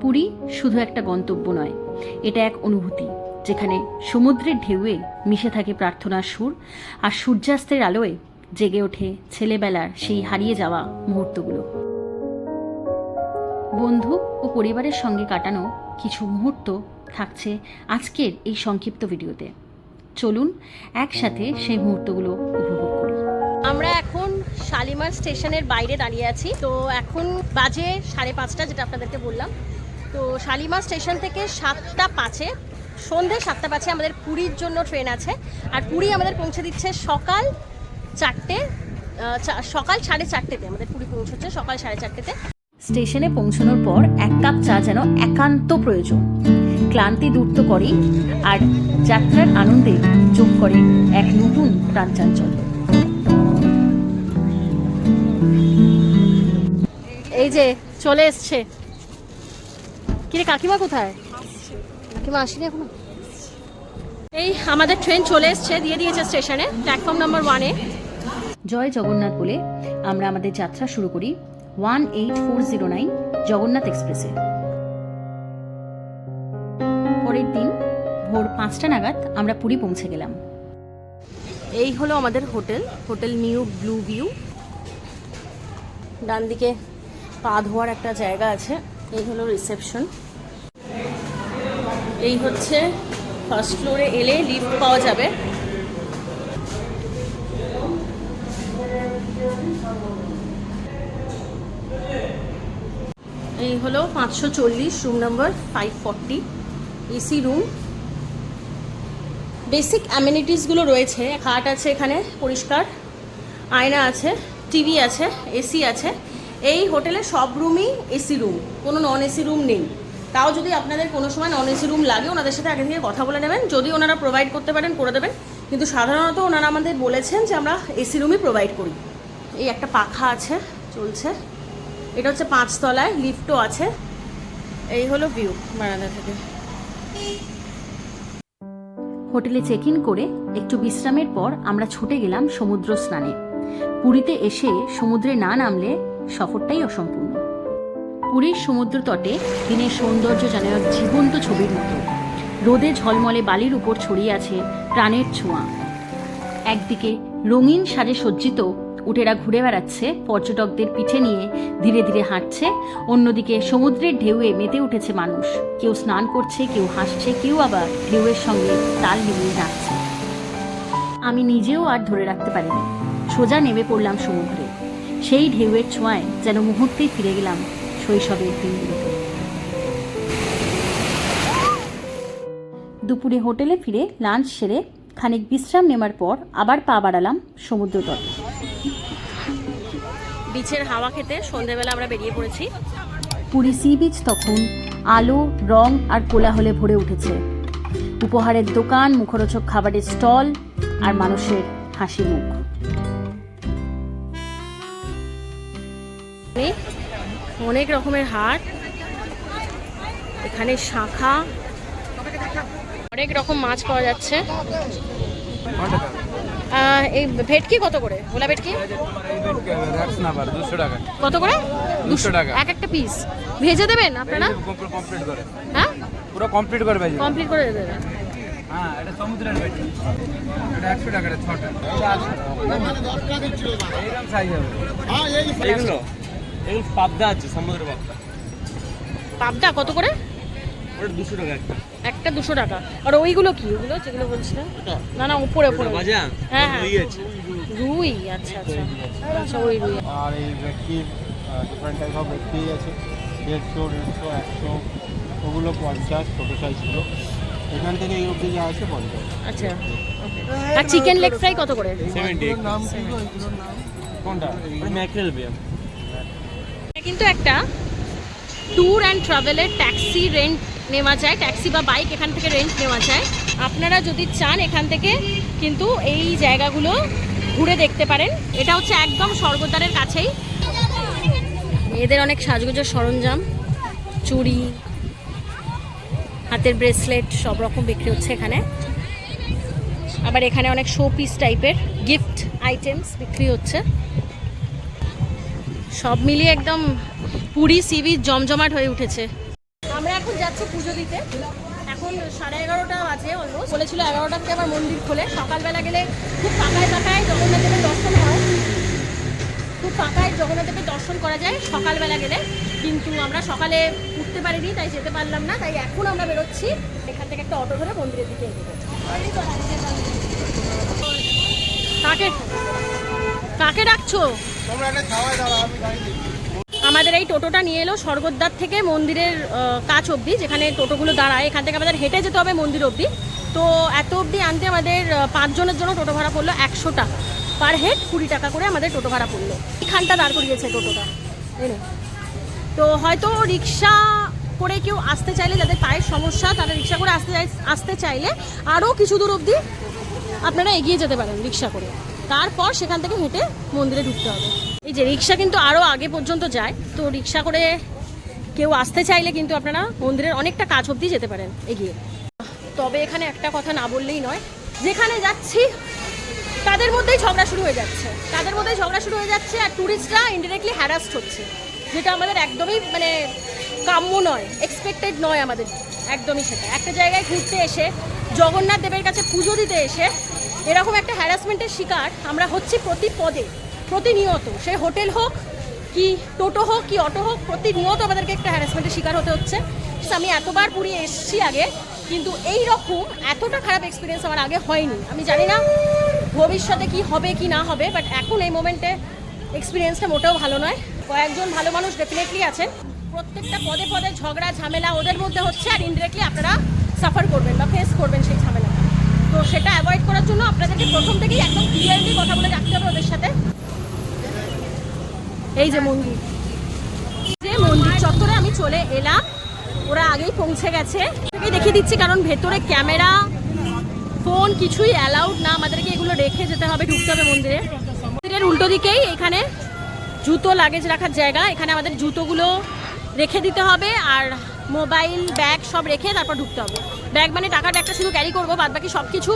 পুরী শুধু একটা গন্তব্য নয়, এটা এক অনুভূতি যেখানে সমুদ্রের ঢেউয়ে মিশে থাকে প্রার্থনার সুর আর সূর্যাস্তের আলোয় জেগে ওঠে ছেলেবেলার সেই হারিয়ে যাওয়া মুহূর্তগুলো। বন্ধু ও পরিবারের সঙ্গে কাটানো কিছু মুহূর্ত থাকছে আজকের এই সংক্ষিপ্ত ভিডিওতে। চলুন একসাথে সেই মুহূর্তগুলো উপভোগ করি। আমরা এখন শালিমার স্টেশনের বাইরে দাঁড়িয়ে আছি। তো এখন বাজে 5:30, যেটা আপনাদেরকে বললাম। তো শালিমার স্টেশন থেকে 7:05 সন্ধ্যে 7:05 আমাদের পুরীর জন্য ট্রেন আছে। আর পুরী আমাদের পৌঁছে দিচ্ছে সকাল 4:30 আমাদের পুরী পৌঁছচ্ছে সকাল 4:30। স্টেশনে পৌঁছানোর পর 1 কাপ চা যেন একান্ত প্রয়োজন। ক্লান্তি দূর তো করেই, আর যাত্রার আনন্দে যোগ করে এক নতুন প্রাণচাঞ্চল্য। এই যে চলে এসছে। কিরে কাকিমা কোথায়? কাকিমা আসেনি এখনো? এই আমাদের ট্রেন চলে এসছে, দিয়ে দিয়েছে স্টেশনে, প্ল্যাটফর্ম নাম্বার 1-এ। জয় জগন্নাথ বলে আমরা আমাদের যাত্রা শুরু করি 18409 জগন্নাথ এক্সপ্রেসে। পরের দিন ভোর 5টা নাগাদ আমরা পুরী পৌঁছে গেলাম। এই হলো আমাদের হোটেল নিউ ব্লু ভিউ। ডান দিকে পা ধোয়ার একটা জায়গা আছে। এই হলো রিসেপশন। এই হচ্ছে ফার্স্ট ফ্লোরে এলে লিফট পাওয়া যাবে। এই হলো 540 room number 540 AC room. Basic অ্যামিনিটিসগুলো রয়েছে। খাট আছে এখানে পরিষ্কার, আয়না আছে, টিভি আছে, এসি আছে। এই হোটেলে সব রুমই এসি রুম, কোনো নন এসি রুম নেই। তাও যদি আপনাদের কোনো সময় নন এসি রুম লাগে, ওনাদের সাথে আগে থেকে কথা বলে নেবেন। যদি ওনারা প্রোভাইড করতে পারেন করে দেবেন, কিন্তু সাধারণত ওনারা আমাদের বলেছেন যে আমরা এসি রুমই প্রোভাইড করি। এই একটা পাখা আছে চলছে। এটা হচ্ছে 5 তলায়, লিফটও আছে। এই হলো ভিউ বারান্দা থেকে। হোটেলে চেক ইন করে একটু বিশ্রামের পর আমরা ছুটে গেলাম সমুদ্র স্নানে। পুরীতে এসে সমুদ্রে না নামলে সফরটাই অসম্পূর্ণ। পুরীর সমুদ্র তটে দিনের সৌন্দর্য যেন এক জীবন্ত ছবির মতো। রোদে ঝলমলে বালির উপর ছড়িয়ে আছে প্রাণের ছোঁয়া। একদিকে রঙিন সাজে সজ্জিত উটেরা ঘুরে বেড়াচ্ছে, পর্যটকদের পিঠে নিয়ে ধীরে ধীরে হাঁটছে। অন্যদিকে সমুদ্রের ঢেউয়ে মেতে উঠেছে মানুষ। কেউ স্নান করছে, কেউ হাসছে, কেউ আবার ঢেউয়ের সঙ্গে তাল মিলিয়ে নাচছে। আমি নিজেও আর ধরে রাখতে পারিনি, সোজা নেমে পড়লাম সমুদ্রে। সেই ঢেউয়ের ছোঁয়ায় যেন মুহূর্তেই ফিরে গেলাম শৈশবের দিনগুলোতে। দুপুরে হোটেলে ফিরে লাঞ্চ সেরে খানিক বিশ্রাম নেওয়ার পর আবার পা বাড়ালাম সমুদ্র তটে। বিচের হাওয়া খেতে সন্ধ্যেবেলা আমরা বেরিয়ে পড়েছি। পুরী সি বিচ তখন আলো, রং আর কোলাহলে ভরে উঠেছে। উপহারের দোকান, মুখরোচক খাবারের স্টল আর মানুষের হাসি মুখ। অনেক রকমের হাট, এখানে শাঁখা, অনেক রকম মাছ পাওয়া যাচ্ছে। এই ভেটকি কত করে? ভোলা ভেটকি কত করে? 200 টাকা এক একটা পিস। ভেজে দেবেন আপনারা? হ্যাঁ, পুরো কমপ্লিট করে দেবেন। হ্যাঁ, এটা সমুদ্রের ভেটকি, এটা 100 টাকা, এটা 6টা। এইরকম সাইজ হবে। হ্যাঁ, এইগুলো পাবদা আছে, সমুদ্রের পাবদা। পাবদা কত করে? ওটা 200 টাকা একটা 200 টাকা। আর ওইগুলো কি? ওগুলো যেগুলো বলছিলেন? না উপরে ভাজা। হ্যাঁ রুই আছে। রুই, আচ্ছা আচ্ছা আচ্ছা, ওই রুই। আর এই ভেটকির ডিফারেন্ট টাইপ অফ ভেটকি আছে, 150, 100, ওগুলো 50 ছোটো সাইজ ছিল। এখান থেকে এই অবধি যা আছে 50। আচ্ছা, আর চিকেন লেগ ফ্রাই কত করে? 70। নাম কোনটা? ম্যাকরেল বিয়ার। কিন্তু একটা ট্যুর অ্যান্ড ট্রাভেলের ট্যাক্সি রেন্ট নেওয়া যায়, ট্যাক্সি বা বাইক এখান থেকে রেন্ট নেওয়া যায়। আপনারা যদি চান এখান থেকে কিন্তু এই জায়গাগুলো ঘুরে দেখতে পারেন। এটা হচ্ছে একদম স্বর্গদ্বারের কাছেই। এদের অনেক সাজগোজের সরঞ্জাম, চুড়ি, হাতের ব্রেসলেট সব রকম বিক্রি হচ্ছে এখানে। আবার এখানে অনেক শো পিস টাইপের গিফট আইটেমস বিক্রি হচ্ছে। সব মিলিয়ে একদম পুরী সি বিচ জমজমাট হয়ে উঠেছে। এখন যাচ্ছি পুজো দিতে। এখন 11:30 বাজে অলমোস্ট। বলেছিল 11টার থেকে আবার মন্দির খোলে। সকালবেলা গেলে খুব ফাঁকায় জগন্নাথ দেবের দর্শন হয়, খুব ফাঁকায় জগন্নাথ দেবের দর্শন করা যায় সকালবেলা গেলে। কিন্তু আমরা সকালে উঠতে পারিনি, তাই যেতে পারলাম না। তাই এখন আমরা বেরোচ্ছি, এখান থেকে একটা অটো ধরে মন্দিরের দিকে এগোবো। কাকে ডাকছো? আমাদের এই টোটোটা নিয়ে এলো স্বর্গদ্বার থেকে মন্দিরের কাছ অবধি, যেখানে টোটোগুলো দাঁড়ায়। এখান থেকে আমাদের হেঁটে যেতে হবে মন্দির অবধি। তো এত অবধি আনতে আমাদের 5 জনের জন্য টোটো ভাড়া পড়লো 100 টাকা পার হেড। 20 টাকা করে আমাদের টোটো ভাড়া পড়লো। এখানটা দাঁড় করিয়েছে টোটোটা। তো হয়তো রিক্সা করে কেউ আসতে চাইলে, যাদের পায়ের সমস্যা, তারা রিক্সা করে আসতে চাইলে আরও কিছু দূর অবধি আপনারা এগিয়ে যেতে পারেন রিক্সা করে। তারপর সেখান থেকে হেঁটে মন্দিরে ঢুকতে হবে। এই যে রিক্সা কিন্তু আরও আগে পর্যন্ত যায়। তো রিক্সা করে কেউ আসতে চাইলে কিন্তু আপনারা মন্দিরের অনেকটা কাছ অবধি যেতে পারেন এগিয়ে। তবে এখানে একটা কথা না বললেই নয়, যেখানে যাচ্ছি তাদের মধ্যেই ঝগড়া শুরু হয়ে যাচ্ছে, আর ট্যুরিস্টরা ইনডিরেক্টলি হ্যারাসড হচ্ছে, যেটা আমাদের একদমই মানে কাম্য নয়, এক্সপেক্টেড নয় আমাদের, একদমই সেটা। একটা জায়গায় ঘুরতে এসে, জগন্নাথ দেবের কাছে পুজো দিতে এসে এরকম একটা হ্যারাসমেন্টের শিকার আমরা হচ্ছি প্রতিনিয়ত। সে হোটেল হোক কি টোটো হোক কি অটো হোক, প্রতিনিয়ত আমাদেরকে একটা হ্যারাসমেন্টের শিকার হতে হচ্ছে। আমি এতবার পুরী এসেছি আগে, কিন্তু এই রকম এতটা খারাপ এক্সপিরিয়েন্স আমার আগে হয়নি। আমি জানি না ভবিষ্যতে কি হবে কি না হবে, বাট এখন এই মোমেন্টে এক্সপিরিয়েন্সটা মোটেও ভালো নয়। কয়েকজন ভালো মানুষ ডেফিনেটলি আছেন, প্রত্যেকটা পদে পদে ঝগড়া ঝামেলা ওদের মধ্যে হচ্ছে, আর ইনডিরেক্টলি আপনারা সাফার করবেন বা ফেস করবেন সেই ঝামেলাটা। তো সেটা অ্যাভয়েড করার জন্য আপনাদেরকে প্রথম থেকেই একদম ক্লিয়ারলি কথা বলে রাখতে হবে ওদের সাথে। এই যে মন্দির চত্বরে আমি চলে এলাম, ওরা আগেই পৌঁছে গেছে। দেখিয়ে দিচ্ছি, কারণ ভেতরে ক্যামেরা ফোন কিছুই অ্যালাউড না, আমাদেরকে এগুলো রেখে যেতে হবে, ঢুকতে হবে মন্দিরে। মন্দিরের উল্টো দিকেই এখানে জুতো লাগেজ রাখার জায়গা, এখানে আমাদের জুতোগুলো রেখে দিতে হবে, আর মোবাইল ব্যাগ সব রেখে তারপর ঢুকতে হবে। ব্যাগ মানে টাকার ব্যাগটা শুধু ক্যারি করবো, বাদ বাকি সব কিছু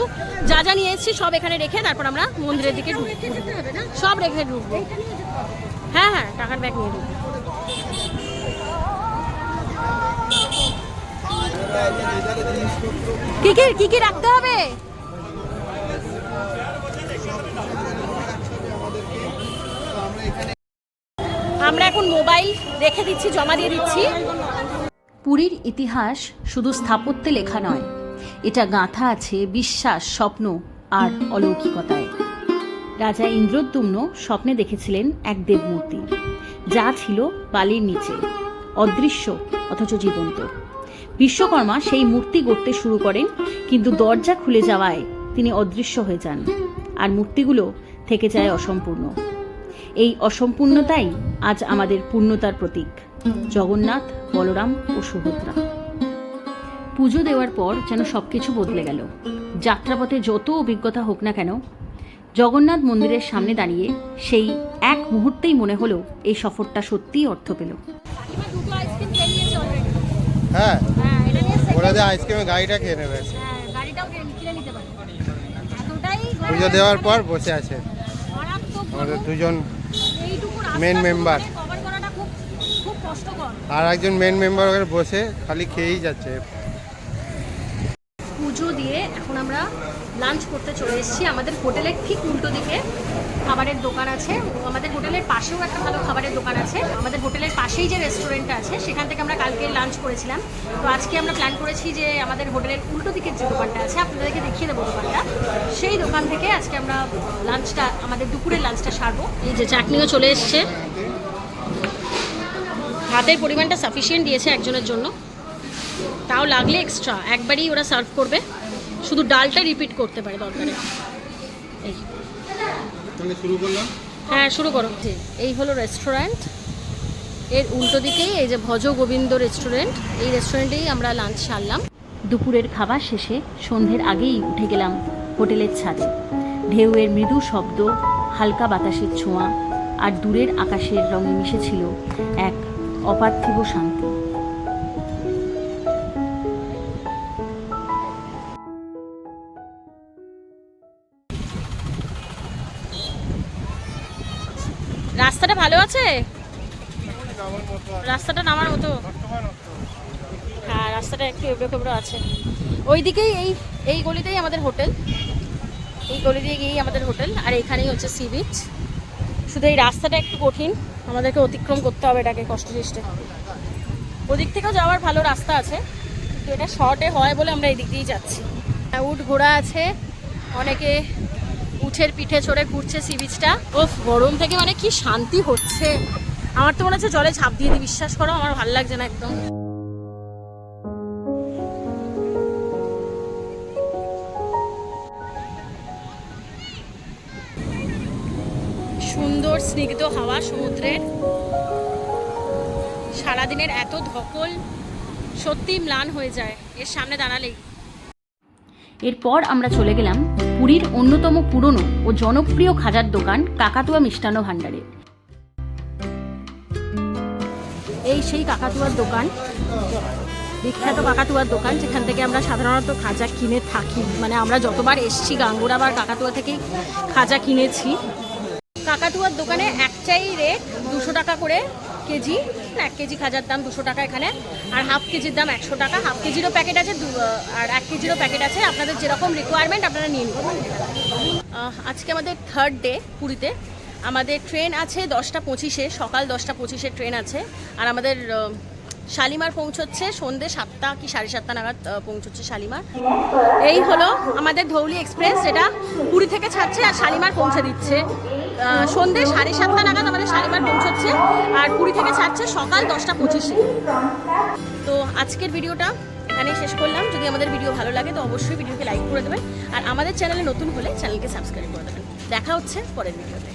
যা যা নিয়ে এসেছি সব এখানে রেখে তারপর আমরা মন্দিরের দিকে ঢুকবো, সব রেখে ঢুকবো। হ্যাঁ, টাকার ব্যাগ নিয়ে ঢুকবো। কি কি রাখতে হবে? আমরা এখন মোবাইল রেখে দিচ্ছি, জমা দিয়ে দিচ্ছি। পুরীর ইতিহাস শুধু স্থাপত্যে লেখা নয়, এটা গাঁথা আছে বিশ্বাস, স্বপ্ন আর অলৌকিকতায়। রাজা ইন্দ্রদ্যুম্ন স্বপ্নে দেখেছিলেন এক দেবমূর্তি, যা ছিল বালির নিচে, অদৃশ্য অথচ জীবন্ত। বিশ্বকর্মা সেই মূর্তি গড়তে শুরু করেন, কিন্তু দরজা খুলে যাওয়ায় তিনি অদৃশ্য হয়ে যান, আর মূর্তিগুলো থেকে যায় অসম্পূর্ণ। এই অসম্পূর্ণতাই আজ আমাদের পূর্ণতার প্রতীক, জগন্নাথ, বলরাম ও সুভদ্রা। পুজো দেওয়ার পর যেন সবকিছু বদলে গেল। যাত্রাপথে যত অভিজ্ঞতা হোক না কেন, জগন্নাথ মন্দিরের সামনে দাঁড়িয়ে সেই এক মুহূর্তেই মনে হলো এই সফরটা সত্যিই অর্থ পেল। হ্যাঁ, বলে দে আইসক্রিমের গাড়িটা খেয়ে নেবে। পুজো দেওয়ার পর বসে আছে আমাদের দুজন মেন মেম্বার, আর একজন মেন মেম্বার ওখানে বসে খালি খেয়েই যাচ্ছে। পুজো দিয়ে এখন আমরা লাঞ্চ করতে চলে এসেছি। আমাদের হোটেলের ঠিক উল্টো দিকে খাবারের দোকান আছে, আমাদের হোটেলের পাশেও একটা ভালো খাবারের দোকান আছে। আমাদের হোটেলের পাশেই যে রেস্টুরেন্টটা আছে সেখান থেকে আমরা কালকে লাঞ্চ করেছিলাম। তো আজকে আমরা প্ল্যান করেছি যে আমাদের হোটেলের উল্টো দিকের যে দোকানটা আছে, আপনাদেরকে দেখিয়ে দেবো দোকানটা, সেই দোকান থেকে আজকে আমরা লাঞ্চটা, আমাদের দুপুরের লাঞ্চটা সারবো। এই যে চাটনিও চলে এসছে, ভাতের পরিমাণটা সাফিসিয়েন্ট দিয়েছে একজনের জন্য, তাও লাগলে এক্সট্রা একবারই ওরা সার্ভ করবে, শুধু ডালটা রিপিট করতে পারে দরকারে। এই শুরু করলাম, হ্যাঁ শুরু করো। এই হলো রেস্টুরেন্ট, এর উল্টো দিকেই এই যে ভজ গোবিন্দ রেস্টুরেন্ট, এই রেস্টুরেন্টেই আমরা লাঞ্চ সারলাম। দুপুরের খাবার শেষে সন্ধ্যের আগেই উঠে গেলাম হোটেলের ছাদে। ঢেউয়ের মৃদু শব্দ, হালকা বাতাসের ছোঁয়া আর দূরের আকাশের রঙে মিশেছিল এক অপার্থিব শান্তি। রাস্তাটা ভালো আছে, রাস্তাটা নামার মতো। হ্যাঁ, রাস্তাটা একটু এবড়ো খেবড়ো আছে। ওইদিকেই এই গলিতেই আমাদের হোটেল, এই গলি দিয়ে গিয়েই আমাদের হোটেল, আর এখানেই হচ্ছে সি বিচ। শুধু এই রাস্তাটা একটু কঠিন, আমাদেরকে অতিক্রম করতে হবে এটাকে কষ্টসৃষ্টে। ওদিক থেকেও যাওয়ার ভালো রাস্তা আছে, তো এটা শর্টে হয় বলে আমরা এই দিক দিয়েই যাচ্ছি। উট ঘোড়া আছে, অনেকে উঠের পিঠে চড়ে ঘুরছে সি বিচটা। ওফ, গরম থেকে মানে কি শান্তি হচ্ছে, আমার তো মনে হচ্ছে জলে ঝাঁপ দিয়ে দিই, বিশ্বাস করো আমার ভালো লাগছে না একদম। সুন্দর স্নিগ্ধ হাওয়া সমুদ্রের, সারাদিনের এত ধকল সত্যি ম্লান হয়ে যায় এর সামনে দাঁড়ালেই। এরপর আমরা চলে গেলাম পুরীর অন্যতম পুরনো ও জনপ্রিয় খাজার দোকান কাকাতুয়া মিষ্টান্ন ভাণ্ডারে। এই সেই কাকাতুয়ার দোকান, বিখ্যাত কাকাতুয়ার দোকান, যেখান থেকে আমরা সাধারণত খাজা কিনে থাকি। মানে আমরা যতবার এসছি গাঙ্গুরা বা কাকাতুয়া থেকেই খাজা কিনেছি। কাকাতুয়ার দোকানে একটাই রেট 200 টাকা করে কেজি। 1 কেজি খাজার দাম 200 টাকা এখানে, আর হাফ কেজির দাম 100 টাকা। হাফ কেজিরও প্যাকেট আছে আর 1 কেজিরও প্যাকেট আছে, আপনাদের যেরকম রিকোয়ারমেন্ট আপনারা নিয়ে নেবেন। আজকে আমাদের 3rd ডে পুরীতে। আমাদের ট্রেন আছে 10টা 25-এ, সকাল 10টা 25-এর ট্রেন আছে। আর আমাদের শালিমার পৌঁছচ্ছে সন্ধ্যে 7টা কি 7:30 নাগাদ পৌঁছচ্ছে শালিমার। এই হলো আমাদের ধৌলি এক্সপ্রেস, যেটা পুরী থেকে ছাড়ছে আর শালিমার পৌঁছে দিচ্ছে সন্ধ্যে 7:30 নাগাদ আমাদের শালিমার পৌঁছচ্ছে, আর পুরী থেকে ছাড়ছে সকাল 10টা 25-এ। তো আজকের ভিডিওটা এখানেই শেষ করলাম। যদি আমাদের ভিডিও ভালো লাগে তো অবশ্যই ভিডিওকে লাইক করে দেবেন, আর আমাদের চ্যানেলে নতুন হলে চ্যানেলকে সাবস্ক্রাইব করে দেবেন। দেখা হচ্ছে পরের ভিডিওতে।